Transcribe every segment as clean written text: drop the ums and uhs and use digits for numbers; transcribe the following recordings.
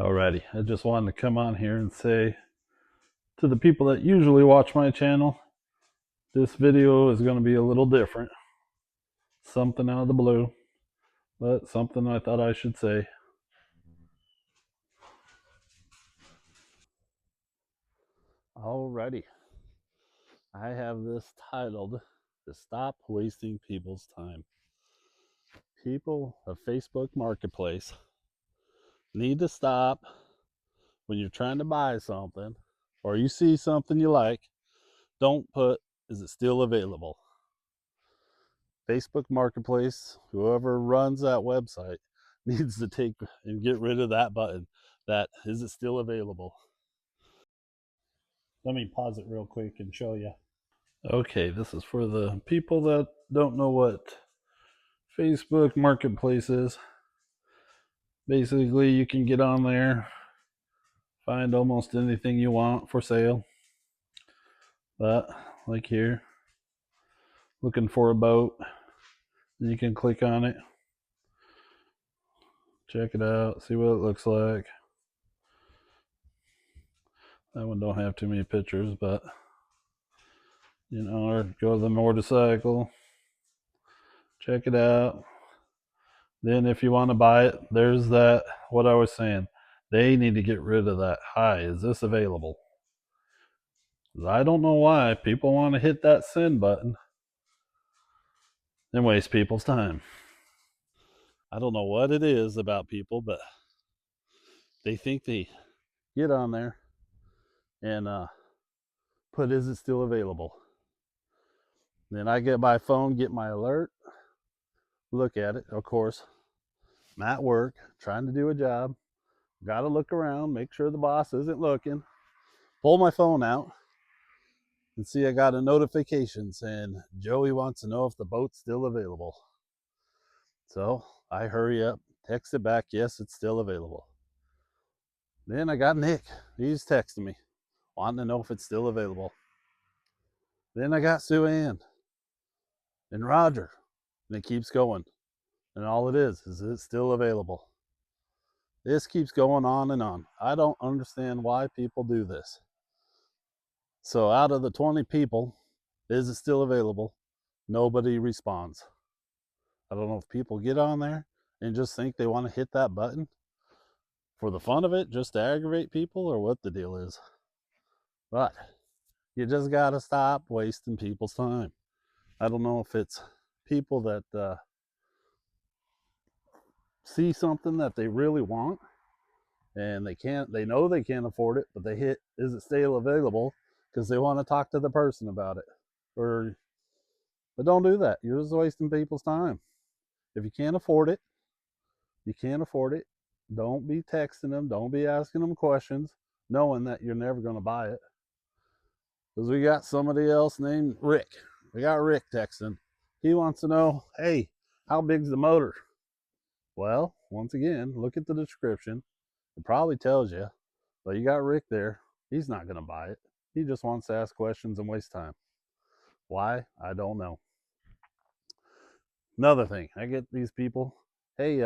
Alrighty, I just wanted to come on here and say to the people that usually watch my channel, this video is going to be a little different. Something out of the blue, but something I thought I should say. Alrighty, I have this titled to Stop Wasting People's Time. People of Facebook Marketplace need to stop when you're trying to buy something or you see something you like. Don't put, is it still available? Facebook Marketplace, whoever runs that website, needs to take and get rid of that button. That is it still available? Let me pause it real quick and show you. Okay, this is for the people that don't know what Facebook Marketplace is. Basically, you can get on there, find almost anything you want for sale. But, like here, looking for a boat, you can click on it, check it out, see what it looks like. That one don't have too many pictures, but or go to the motorcycle, check it out. Then if you want to buy it, there's that, what I was saying. They need to get rid of that. Hi, is this available? I don't know why people want to hit that send button and waste people's time. I don't know what it is about people, but they think they get on there and put, is it still available? Then I get my phone, get my alert, look at it. Of course, I'm at work, trying to do a job. Got to look around, make sure the boss isn't looking. Pull my phone out and see I got a notification saying Joey wants to know if the boat's still available. So I hurry up, text it back, yes, it's still available. Then I got Nick. He's texting me, wanting to know if it's still available. Then I got Sue Ann and Roger. And it keeps going. And all it is it's still available. This keeps going on and on. I don't understand why people do this. So out of the 20 people, is it still available? Nobody responds. I don't know if people get on there and just think they want to hit that button for the fun of it, just to aggravate people, or what the deal is. But you just got to stop wasting people's time. I don't know if it's people that see something that they really want and they know they can't afford it, but they hit, is it still available? Because they want to talk to the person about it. But don't do that. You're just wasting people's time. If you can't afford it, you can't afford it. Don't be texting them. Don't be asking them questions, knowing that you're never going to buy it. Because we got somebody else named Rick. We got Rick texting. He wants to know, hey, how big's the motor? Well, once again, look at the description. It probably tells you. But you got Rick there. He's not going to buy it. He just wants to ask questions and waste time. Why? I don't know. Another thing, I get these people, hey,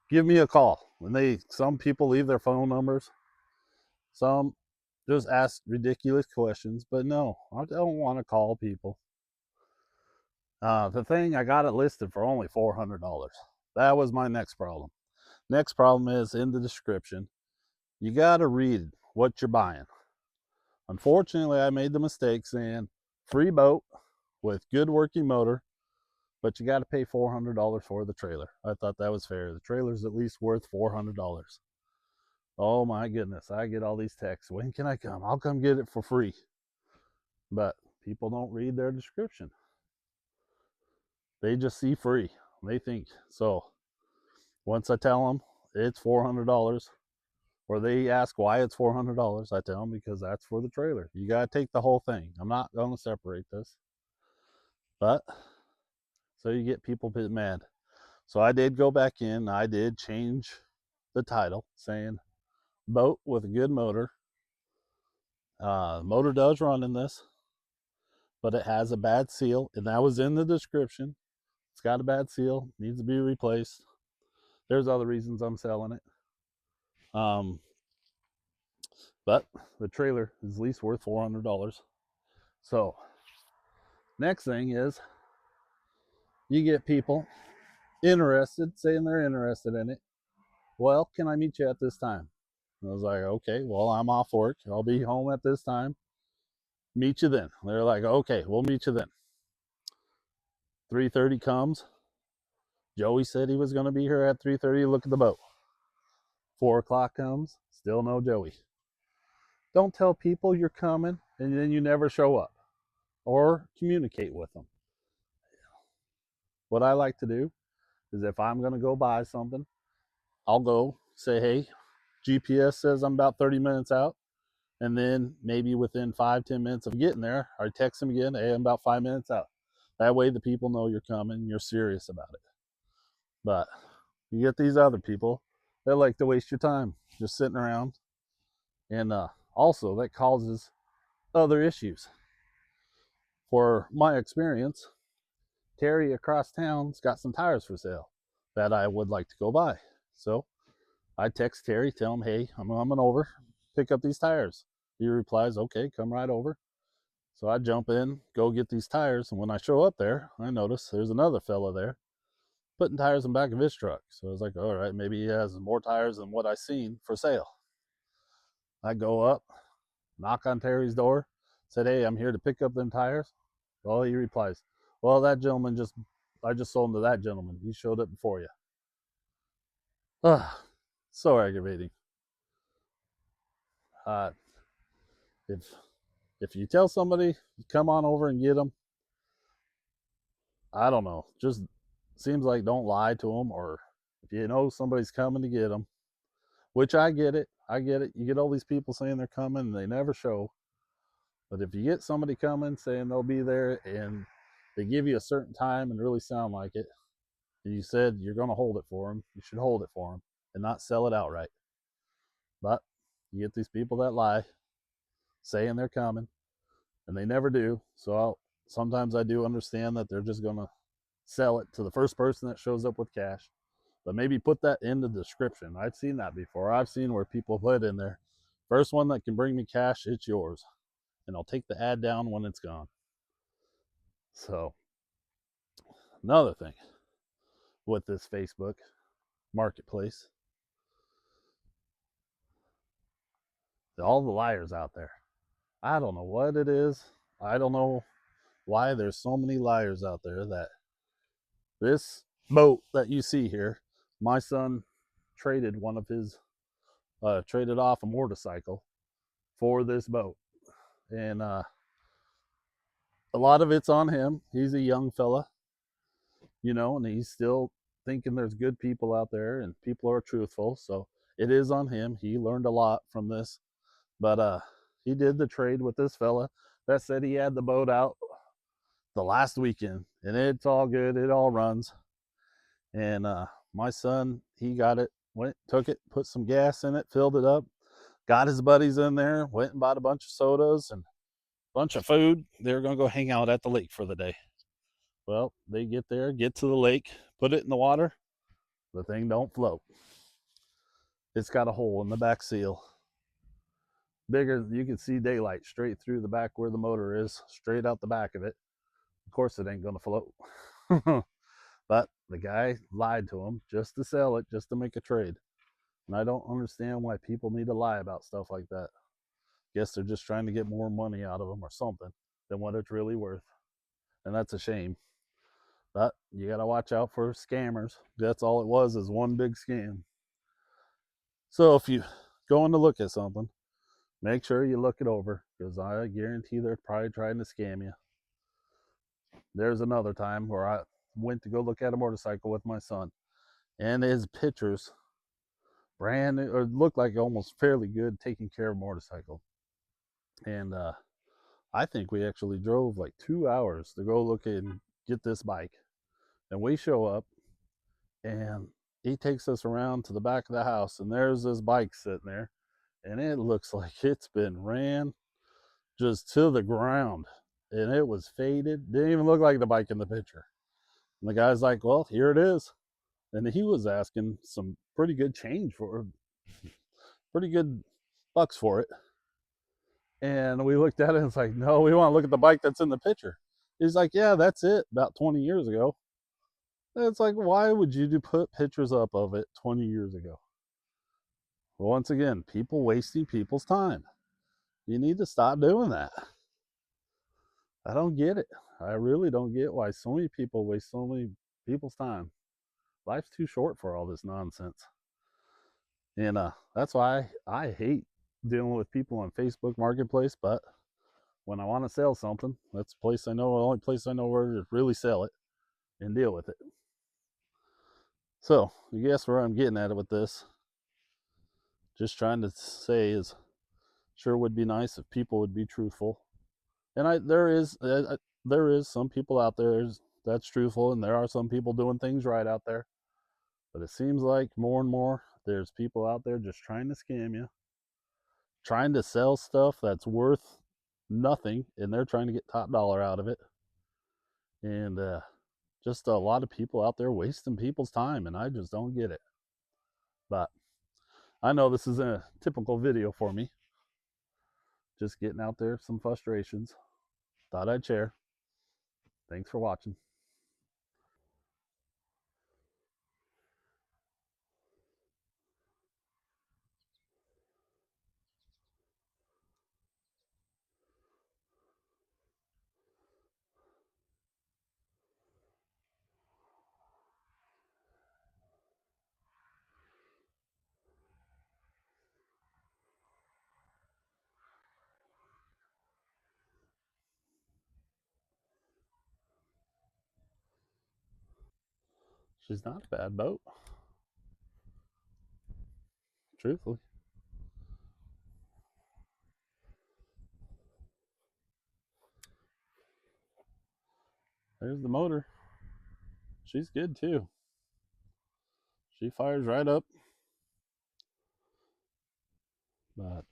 give me a call. Some people leave their phone numbers. Some just ask ridiculous questions, but no, I don't want to call people. The thing, I got it listed for only $400. That was my next problem. Next problem is in the description. You got to read what you're buying. Unfortunately, I made the mistake saying free boat with good working motor, but you got to pay $400 for the trailer. I thought that was fair. The trailer's at least worth $400. Oh my goodness, I get all these texts. When can I come? I'll come get it for free. But people don't read their description. They just see free. They think so. Once I tell them it's $400, or they ask why it's $400, I tell them because that's for the trailer. You got to take the whole thing. I'm not going to separate this. But so you get people a bit mad. So I did go back in. I did change the title saying boat with a good motor. Motor does run in this, but it has a bad seal, and that was in the description. It's got a bad seal, needs to be replaced. There's other reasons I'm selling it. But the trailer is at least worth $400. So next thing is you get people interested, saying they're interested in it. Well, can I meet you at this time? And I was like, okay, well, I'm off work. I'll be home at this time. Meet you then. They're like, okay, we'll meet you then. 3:30 comes. Joey said he was going to be here at 3:30 to look at the boat. 4 o'clock comes. Still no Joey. Don't tell people you're coming and then you never show up or communicate with them. What I like to do is if I'm going to go buy something, I'll go say, hey, GPS says I'm about 30 minutes out. And then maybe within 5-10 minutes of getting there, I text them again, hey, I'm about 5 minutes out. That way the people know you're coming, you're serious about it. But you get these other people that like to waste your time just sitting around. And also that causes other issues. For my experience, Terry across town's got some tires for sale that I would like to go buy. So I text Terry, tell him, hey, I'm coming over, pick up these tires. He replies, okay, come right over. So I jump in, go get these tires, and when I show up there, I notice there's another fella there putting tires in the back of his truck. So I was like, all right, maybe he has more tires than what I seen for sale. I go up, knock on Terry's door, said, hey, I'm here to pick up them tires. Well, he replies, well, that gentleman I just sold them to that gentleman. He showed up before you. So aggravating. If if you tell somebody, come on over and get them, I don't know, just seems like don't lie to them, or if you know somebody's coming to get them, which I get it. You get all these people saying they're coming and they never show. But if you get somebody coming saying they'll be there and they give you a certain time and really sound like it, and you said you're going to hold it for them, you should hold it for them and not sell it outright. But you get these people that lie, saying they're coming, and they never do. So sometimes I do understand that they're just going to sell it to the first person that shows up with cash. But maybe put that in the description. I've seen that before. I've seen where people put in there, first one that can bring me cash, it's yours. And I'll take the ad down when it's gone. So another thing with this Facebook marketplace, all the liars out there. I don't know what it is. I don't know why there's so many liars out there. That this boat that you see here, my son traded one of his traded off a motorcycle for this boat. And a lot of it's on him. He's a young fella, and he's still thinking there's good people out there and people are truthful. So it is on him. He learned a lot from this. But he did the trade with this fella that said he had the boat out the last weekend, and it's all good. It all runs. And my son, he got it, took it, put some gas in it, filled it up, got his buddies in there, went and bought a bunch of sodas and a bunch of food. They were going to go hang out at the lake for the day. Well, they get there, get to the lake, put it in the water. The thing don't float. It's got a hole in the back seal. Bigger, you can see daylight straight through the back where the motor is, straight out the back of it. Of course, it ain't going to float. But the guy lied to him just to sell it, just to make a trade. And I don't understand why people need to lie about stuff like that. Guess they're just trying to get more money out of them or something than what it's really worth. And that's a shame. But you got to watch out for scammers. That's all it was, is one big scam. So if you going to look at something, make sure you look it over, because I guarantee they're probably trying to scam you. There's another time where I went to go look at a motorcycle with my son, and his pictures brand new, or looked like almost fairly good, taking care of a motorcycle. And I think we actually drove like 2 hours to go look and get this bike. And we show up, and he takes us around to the back of the house, and there's this bike sitting there, and it looks like it's been ran just to the ground, and it was faded. Didn't even look like the bike in the picture. And the guy's like, well, here it is. And he was asking some pretty good change for it. pretty good bucks for it. And we looked at it and it's like, no, we want to look at the bike that's in the picture. He's like, yeah, that's it, about 20 years ago. And it's like, why would you put pictures up of it 20 years ago? Well, once again, people wasting people's time. You need to stop doing that. I don't get it. I really don't get why so many people waste so many people's time. Life's too short for all this nonsense. And that's why I hate dealing with people on Facebook Marketplace. But when I want to sell something, that's the place I know, the only place I know where to really sell it and deal with it. So I guess where I'm getting at it with this, just trying to say is, sure would be nice if people would be truthful. And there is some people out there that's truthful, and there are some people doing things right out there. But it seems like more and more there's people out there just trying to scam you, trying to sell stuff that's worth nothing, and they're trying to get top dollar out of it. And just a lot of people out there wasting people's time, and I just don't get it. But I know this isn't a typical video for me. Just getting out there some frustrations. Thought I'd share. Thanks for watching. She's not a bad boat, truthfully. There's the motor. She's good too. She fires right up. But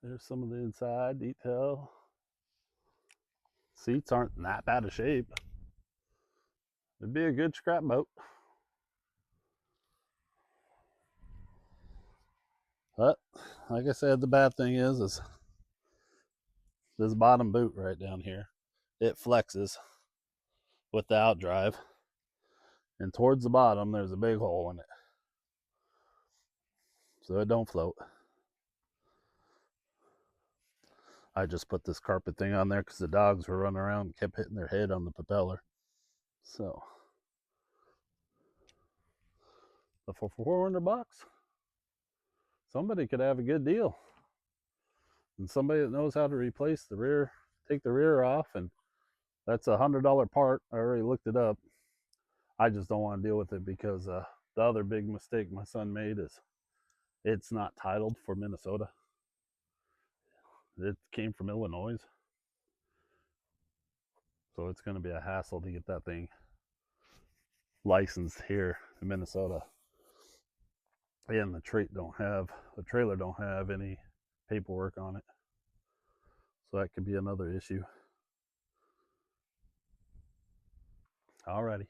there's some of the inside detail. Seats aren't in that bad of shape. It'd be a good scrap boat. But like I said, the bad thing is this bottom boot right down here. It flexes with the outdrive, and towards the bottom there's a big hole in it, so it don't float. I just put this carpet thing on there because the dogs were running around and kept hitting their head on the propeller. So, but for $400, somebody could have a good deal. And somebody that knows how to replace the rear, take the rear off, and that's $100 part. I already looked it up. I just don't want to deal with it because the other big mistake my son made is it's not titled for Minnesota. It came from Illinois. So it's going to be a hassle to get that thing licensed here in Minnesota. And the trailer don't have any paperwork on it. So that could be another issue. Alrighty.